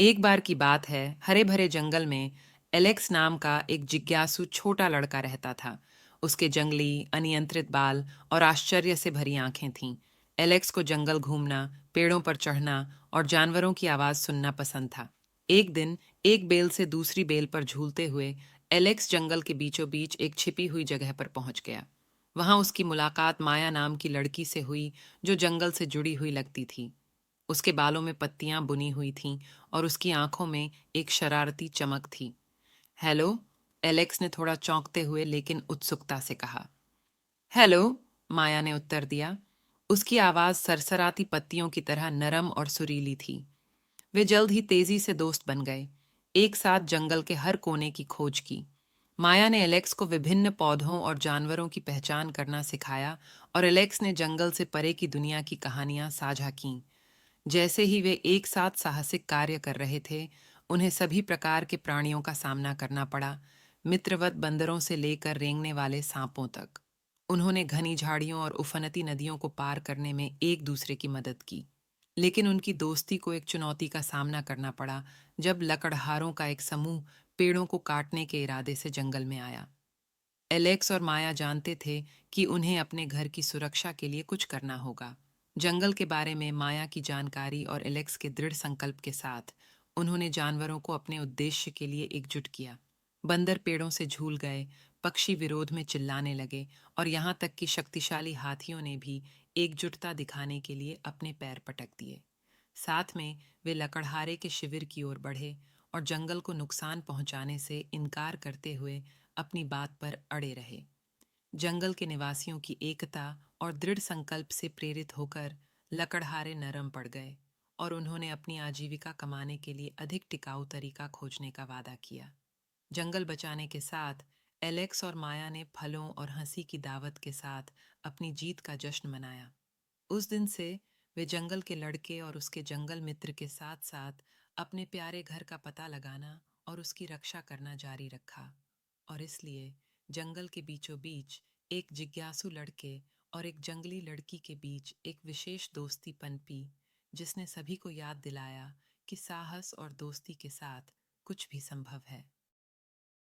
एक बार की बात है, हरे भरे जंगल में एलेक्स नाम का एक जिज्ञासु छोटा लड़का रहता था। उसके जंगली अनियंत्रित बाल और आश्चर्य से भरी आंखें थीं। एलेक्स को जंगल घूमना, पेड़ों पर चढ़ना और जानवरों की आवाज सुनना पसंद था। एक दिन एक बेल से दूसरी बेल पर झूलते हुए एलेक्स जंगल के बीचों बीच एक छिपी हुई जगह पर पहुंच गया। वहां उसकी मुलाकात माया नाम की लड़की से हुई, जो जंगल से जुड़ी हुई लगती थी। उसके बालों में पत्तियां बुनी हुई थीं और उसकी आंखों में एक शरारती चमक थी। हेलो, एलेक्स ने थोड़ा चौंकते हुए लेकिन उत्सुकता से कहा। हेलो, माया ने उत्तर दिया। उसकी आवाज सरसराती पत्तियों की तरह नरम और सुरीली थी। वे जल्द ही तेजी से दोस्त बन गए, एक साथ जंगल के हर कोने की खोज की। माया ने एलेक्स को विभिन्न पौधों और जानवरों की पहचान करना सिखाया और एलेक्स ने जंगल से परे की दुनिया की कहानियां साझा कीं। जैसे ही वे एक साथ साहसिक कार्य कर रहे थे, उन्हें सभी प्रकार के प्राणियों का सामना करना पड़ा, मित्रवत बंदरों से लेकर रेंगने वाले सांपों तक। उन्होंने घनी झाड़ियों और उफनती नदियों को पार करने में एक दूसरे की मदद की। लेकिन उनकी दोस्ती को एक चुनौती का सामना करना पड़ा, जब लकड़हारों का एक समूह पेड़ों को काटने के इरादे से जंगल में आया। एलेक्स और माया जानते थे कि उन्हें अपने घर की सुरक्षा के लिए कुछ करना होगा। जंगल के बारे में माया की जानकारी और एलेक्स के दृढ़ संकल्प के साथ उन्होंने जानवरों को अपने उद्देश्य के लिए एकजुट किया। बंदर पेड़ों से झूल गए, पक्षी विरोध में चिल्लाने लगे और यहाँ तक कि शक्तिशाली हाथियों ने भी एकजुटता दिखाने के लिए अपने पैर पटक दिए। साथ में वे लकड़हारे के शिविर की ओर बढ़े और जंगल को नुकसान पहुंचाने से इनकार करते हुए अपनी बात पर अड़े रहे। जंगल के निवासियों की एकता और दृढ़ संकल्प से प्रेरित होकर लकड़हारे नरम पड़ गए और उन्होंने अपनी आजीविका कमाने के लिए अधिक टिकाऊ तरीका खोजने का वादा किया। जंगल बचाने के साथ एलेक्स और माया ने फलों और हंसी की दावत के साथ अपनी जीत का जश्न मनाया। उस दिन से वे जंगल के लड़के और उसके जंगल मित्र के साथ साथ अपने प्यारे घर का पता लगाना और उसकी रक्षा करना जारी रखा। और इसलिए जंगल के बीचों बीच एक जिज्ञासु लड़के और एक जंगली लड़की के बीच एक विशेष दोस्ती पनपी, जिसने सभी को याद दिलाया कि साहस और दोस्ती के साथ कुछ भी संभव है।